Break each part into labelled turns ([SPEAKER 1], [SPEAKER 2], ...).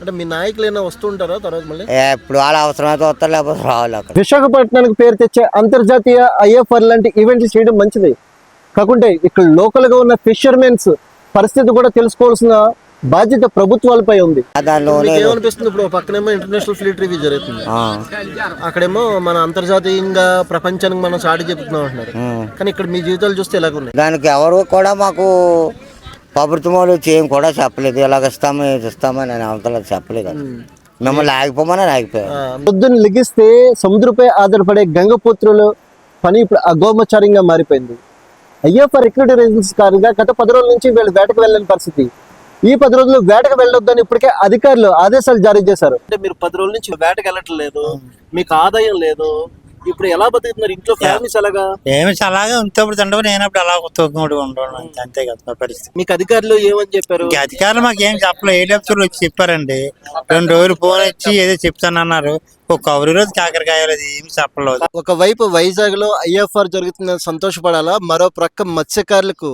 [SPEAKER 1] అంటే మీ నాయకులైనా వస్తుంటారా తర్వాత మళ్ళీ?
[SPEAKER 2] ఎప్పుడు వాళ్ళ అవసరమైతే వస్తారు, లేకపోతే రావాలి. అక్కడ
[SPEAKER 1] విశాఖపట్నానికి పేరు తెచ్చే అంతర్జాతీయ ఐఎఫ్ఆర్ లాంటి ఈవెంట్లు చేయడం మంచిది కాకుంటే ఇక్కడ లోకల్ గా ఉన్న ఫిషర్మెన్స్ పరిస్థితి కూడా తెలుసుకోవాల్సిన బాధ్యత ప్రభుత్వాలపై ఉంది.
[SPEAKER 2] దానిలోనే
[SPEAKER 1] ఏమనిపిస్తుంది ఇప్పుడు పక్కనేమో ఇంటర్నేషనల్ ఫ్లీట్ రివ్యూ జరుగుతుంది, అక్కడేమో మన అంతర్జాతీయంగా ప్రపంచానికి మనం చాటి చెప్తున్నాం అంటున్నారు. కానీ ఇక్కడ మీ జీవితాలు చూస్తే ఎలాగున్నాయి?
[SPEAKER 2] దానికి ఎవరు కూడా మాకు ప్రభుత్వం వాళ్ళు ఏం కూడా చెప్పలేదు, ఇలాగ ఇస్తాము ఇది ఇస్తామని నేను అవతల చెప్పలేదు. మిమ్మల్ని ఆగిపోమని ఆగిపోయాం.
[SPEAKER 1] పొద్దున్న లెగిస్తే సముద్రపై ఆధారపడే గంగపుత్రులు పని ఇప్పుడు అగోమచారంగా మారిపోయింది. ఐఎఫ్ఆర్ రిక్రూటర్ ఏజెన్సీ కారణంగా గత 10 రోజుల నుంచి వీళ్ళు వేటకు వెళ్ళని పరిస్థితి. ఈ 10 రోజులు వేటకు వెళ్ళొద్దని ఇప్పటికే అధికారులు ఆదేశాలు జారీ చేశారు. అంటే మీరు 10 రోజుల నుంచి వేటకు వెళ్ళట్లేదు, మీకు ఆదాయం లేదు, ఇప్పుడు ఎలా బతుకుతున్నారు? ఇంట్లో ఫ్యామిలీస్ ఎలాగా?
[SPEAKER 3] ఏమి అలాగే ఉంటప్పుడు తింటే నేనప్పుడు అలా తొక్కుడు ఉండడం అంతే కదా పరిస్థితి.
[SPEAKER 1] మీకు అధికారులు ఏమని చెప్పారు?
[SPEAKER 3] అధికారులు మాకు ఏం చెప్పలేదు. ఏడెప్తులు వచ్చి చెప్పారండి, 2 రోజులు ఫోన్ వచ్చి ఏదో చెప్తానన్నారు. ఒక కవరి రోజు కాకరకాయలు ఏమి చెప్పలేదు.
[SPEAKER 1] ఒకవైపు వైజాగ్ లో ఐఎఫ్ఆర్ జరుగుతుందని సంతోషపడాలా, మరో ప్రక్క మత్స్యకారులకు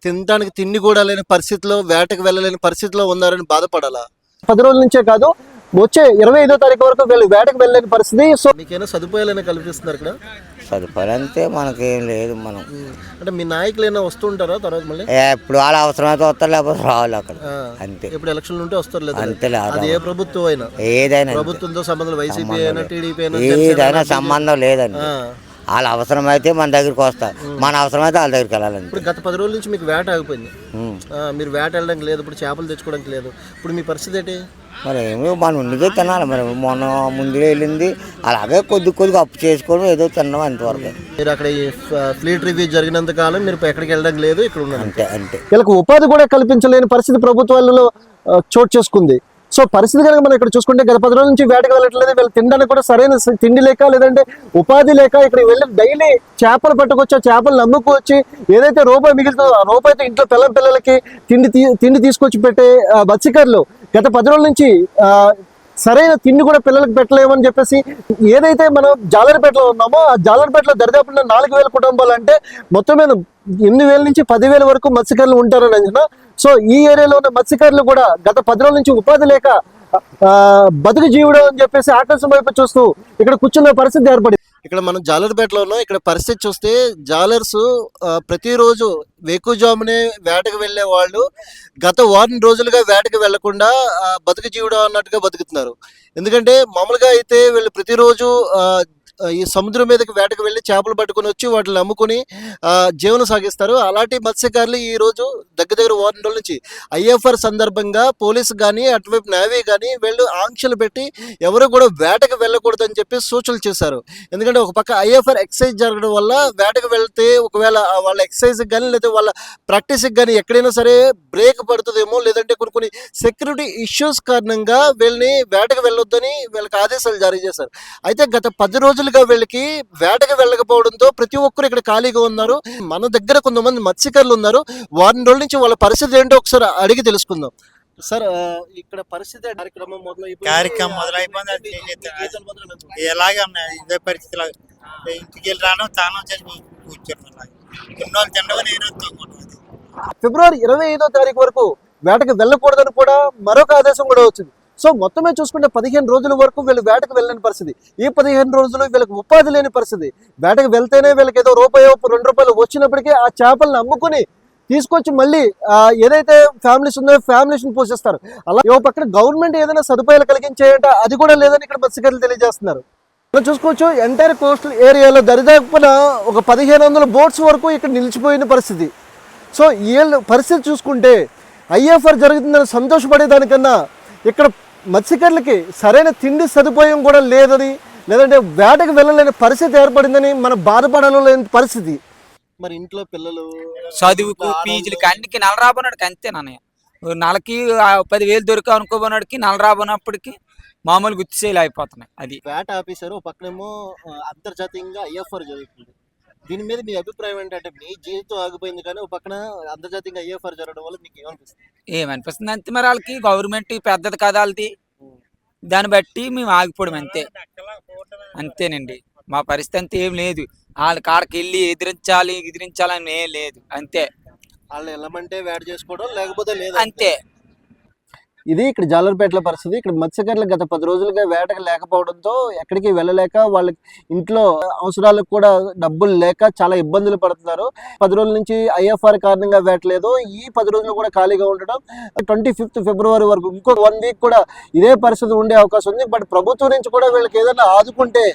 [SPEAKER 1] తినడానికి తిండి కూడా లేని పరిస్థితిలో, వేటకు వెళ్ళలేని పరిస్థితిలో ఉన్నారని బాధపడాలా? 10 రోజుల నుంచే కాదు, వచ్చే 25వ తారీఖు వరకు వీళ్ళు వేటకు వెళ్ళలేని పరిస్థితి. సో మీకేమైనా సదుపాయాలైనా కల్పిస్తున్నారు ఇక్కడ?
[SPEAKER 2] సదుపాయాలు అంతే, మనకేం లేదు. మనం
[SPEAKER 1] అంటే మీ నాయకులైనా వస్తుంటారా తర్వాత మళ్ళీ?
[SPEAKER 2] ఎప్పుడు వాళ్ళ అవసరమైతే వస్తారు, లేకపోతే రావాలి. అక్కడ అంతే.
[SPEAKER 1] ఇప్పుడు ఎలక్షన్లు ఉంటే వస్తారు లేదా?
[SPEAKER 2] అంతే.
[SPEAKER 1] అది ఏ ప్రభుత్వం అయినా
[SPEAKER 2] ఏదైనా
[SPEAKER 1] ప్రభుత్వంతో సంబంధం, వైసీపీ అయినా టీడీపీ అయినా
[SPEAKER 2] ఏదైనా సంబంధం లేదండి. వాళ్ళ అవసరం అయితే మన దగ్గరికి వస్తారు, మన అవసరం అయితే వాళ్ళ దగ్గరికి వెళ్ళాలండి.
[SPEAKER 1] ఇప్పుడు గత 10 రోజుల నుంచి మీకు వేట ఆగిపోయింది, మీరు వేట వెళ్ళడానికి లేదు, ఇప్పుడు చేపలు తెచ్చుకోవడానికి లేదు. ఇప్పుడు మీ పరిస్థితి ఏంటి?
[SPEAKER 2] మరి ఏమో మనం ఉన్నదే తినాలి. మరి మొన్న ముందుగా వెళ్ళింది అలాగే కొద్దిగా అప్పు చేసుకోవడం, ఏదో తిన్నాం అంతవరకు.
[SPEAKER 1] మీరు అక్కడ ఫ్లీట్ రివ్యూ జరిగినంత కాలం మీరు ఎక్కడికి వెళ్ళడానికి లేదు, ఇక్కడ ఉన్నారు
[SPEAKER 2] అంతే. అంతే.
[SPEAKER 1] వీళ్ళకి ఉపాధి కూడా కల్పించలేని పరిస్థితి ప్రభుత్వాలలో చోటు చేసుకుంది. సో పరిస్థితి కనుక మనం ఇక్కడ చూసుకుంటే గత 10 రోజుల నుంచి వేటకు వెళ్ళట్లేదు, వీళ్ళు తినడానికి కూడా సరైన తిండి లేక, లేదంటే ఉపాధి లేక ఇక్కడ వెళ్ళి డైలీ చేపలు పట్టుకొచ్చి ఆ చేపలు అమ్ముకోవచ్చి ఏదైతే రూపాయి మిగులుతుందో ఆ రూపాయితో ఇంట్లో పిల్లలకి తిండి తీసుకొచ్చి పెట్టే మత్స్యకారులు గత 10 రోజుల నుంచి సరైన తిండి కూడా పిల్లలకు పెట్టలేమని చెప్పేసి, ఏదైతే మనం జాలర్పేటలో ఉన్నామో ఆ జాలర్పేటలో దరిదాపు 4,000 కుటుంబాలు, అంటే మొత్తం మీద 8,000 నుంచి 10,000 వరకు మత్స్యకారులు ఉంటారని అంచనా. సో ఈ ఏరియాలో ఉన్న మత్స్యకారులు కూడా గత 10 రోజుల నుంచి ఉపాధి లేక బతుకు జీవుడు అని చెప్పేసి ఆకాశం వైపు చూస్తూ ఇక్కడ కూర్చున్న పరిస్థితి ఏర్పడింది. ఇక్కడ మనం జాలర్పేటలో ఉన్నాం. ఇక్కడ పరిస్థితి చూస్తే జాలర్స్ ప్రతిరోజు వేకుజామునే వేటకు వెళ్ళే వాళ్ళు గత 1 రోజులుగా వేటకు వెళ్లకుండా బతుకు జీవుడు అన్నట్టుగా బతుకుతున్నారు. ఎందుకంటే మామూలుగా అయితే వీళ్ళు ప్రతిరోజు ఈ సముద్రం మీదకి వేటకు వెళ్ళి చేపలు పట్టుకుని వచ్చి వాటిని అమ్ముకుని జీవనం సాగిస్తారు. అలాంటి మత్స్యకారులు ఈ రోజు దగ్గర 1 రోజుల నుంచి ఐఎఫ్ఆర్ సందర్భంగా పోలీసు కానీ అటువైపు నేవీ కానీ వీళ్ళు ఆంక్షలు పెట్టి ఎవరు కూడా వేటకు వెళ్ళకూడదని చెప్పి సూచనలు చేశారు. ఎందుకంటే ఒక పక్క ఐఎఫ్ఆర్ ఎక్సైజ్ జరగడం వల్ల వేటకు వెళ్తే ఒకవేళ వాళ్ళ ఎక్సైజ్కి కానీ లేదా వాళ్ళ ప్రాక్టీస్కి కానీ ఎక్కడైనా సరే బ్రేక్ పడుతుందేమో, లేదంటే కొన్ని సెక్యూరిటీ ఇష్యూస్ కారణంగా వీళ్ళని వేటకు వెళ్ళొద్దని వీళ్ళకి ఆదేశాలు జారీ చేశారు. అయితే గత 10 రోజులు వీళ్ళకి వేటకు వెళ్ళకపోవడంతో ప్రతి ఒక్కరు ఇక్కడ ఖాళీగా ఉన్నారు. మన దగ్గర కొంతమంది మత్స్యకారులు ఉన్నారు. 1 రోజుల నుంచి వాళ్ళ పరిస్థితి ఏంటో ఒకసారి అడిగి తెలుసుకుందాం. సార్, ఇక్కడ పరిస్థితి కార్యక్రమం
[SPEAKER 3] మొదలైపోయింది. ఎలాగే ఉన్నాయి ఇదే పరిస్థితి. ఇంటికి వెళ్ళి రాను, తాను చేసి కూర్చొని
[SPEAKER 1] ఫిబ్రవరి 25వ తారీఖు వరకు వేటకు వెళ్ళకూడదని కూడా మరొక ఆదేశం కూడా వచ్చింది. సో మొత్తమే చూసుకుంటే 15 రోజుల వరకు వీళ్ళు వేటకు వెళ్ళని పరిస్థితి. ఈ 15 రోజులు వీళ్ళకి ఉపాధి లేని పరిస్థితి. వేటకు వెళ్తేనే వీళ్ళకి ఏదో రూపాయో 2 రూపాయలు వచ్చినప్పటికీ ఆ చేపలను అమ్ముకుని తీసుకొచ్చి మళ్ళీ ఏదైతే ఫ్యామిలీస్ ఉందో ఫ్యామిలీస్ని పోషిస్తారు. అలా ఓ పక్కన గవర్నమెంట్ ఏదైనా సదుపాయాలు కలిగించేయంట, అది కూడా లేదని ఇక్కడ మత్స్యకారులు తెలియజేస్తున్నారు. మనం చూసుకోవచ్చు ఎంటైర్ కోస్టల్ ఏరియాలో దరిదాపున ఒక 1,500 బోట్స్ వరకు ఇక్కడ నిలిచిపోయిన పరిస్థితి. సో వీళ్ళ పరిస్థితి చూసుకుంటే ఐఎఫ్ఆర్ జరుగుతుందని సంతోషపడేదానికన్నా ఇక్కడ మత్స్యకారులకి సరైన తిండి సదుపాయం కూడా లేదని, లేదంటే వేటకు వెళ్ళలేని పరిస్థితి ఏర్పడిందని మనం బాధపడలేని పరిస్థితి. మరి ఇంట్లో పిల్లలు
[SPEAKER 4] చదువుకు ఫీజులకి అన్నికి నెల రాబోనాడికి అంతే నాన్నయ్య. నెలకి 10,000 దొరికా అనుకోబోనాడికి నెల రాబోనప్పటికి మామూలు గుర్తిసేలు అయిపోతున్నాయి. అది
[SPEAKER 1] వేట ఆపేశారు, ఒక పక్కనేమో అంతర్జాతీయంగా ఐఎఫ్ఆర్ జరుగుతుంది. దీని మీద మీ అభిప్రాయం ఏంటంటే మీ జీవితం ఆగిపోయింది, కానీ ఒక పక్కన అంతర్జాతీయంగా ఐఎఫ్ఆర్ జరగడం వల్ల మీకు ఏమనిపిస్తుంది?
[SPEAKER 4] ఏమనిపిస్తుంది అంతే, మరి వాళ్ళకి గవర్నమెంట్ పెద్దది కదా వాళ్ళది, దాన్ని బట్టి మేము ఆగిపోవడం అంతేనండి. మా పరిస్థితి అంతే, ఏం లేదు. వాళ్ళ కాడకి వెళ్ళి ఎదిరించాలని ఏం లేదు, అంతే.
[SPEAKER 1] వాళ్ళు వెళ్ళమంటే వేట చేసుకోవడం, లేకపోతే లేదు,
[SPEAKER 4] అంతే.
[SPEAKER 1] ఇది ఇక్కడ జాలర్పేటలో పరిస్థితి. ఇక్కడ మత్స్యకారులు గత 10 రోజులుగా వేటకు లేకపోవడంతో ఎక్కడికి వెళ్ళలేక వాళ్ళ ఇంట్లో అవసరాలకు కూడా డబ్బులు లేక చాలా ఇబ్బందులు పడుతున్నారు. 10 రోజుల నుంచి IFR కారణంగా వేటలేదు. ఈ 10 రోజులు కూడా ఖాళీగా ఉండడం 25th ఫిబ్రవరి వరకు ఇంకో 1 వీక్ కూడా ఇదే పరిస్థితి ఉండే అవకాశం ఉంది. బట్ ప్రభుత్వం నుంచి కూడా వీళ్ళకి ఏదైనా ఆదుకుంటే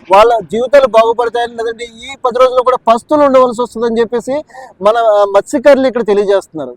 [SPEAKER 1] వాళ్ళ జీవితాలు బాగుపడతాయని, లేదంటే ఈ 10 రోజులు కూడా పస్తులు ఉండవలసి వస్తుందని చెప్పేసి మన మత్స్యకారులు ఇక్కడ తెలియజేస్తున్నారు.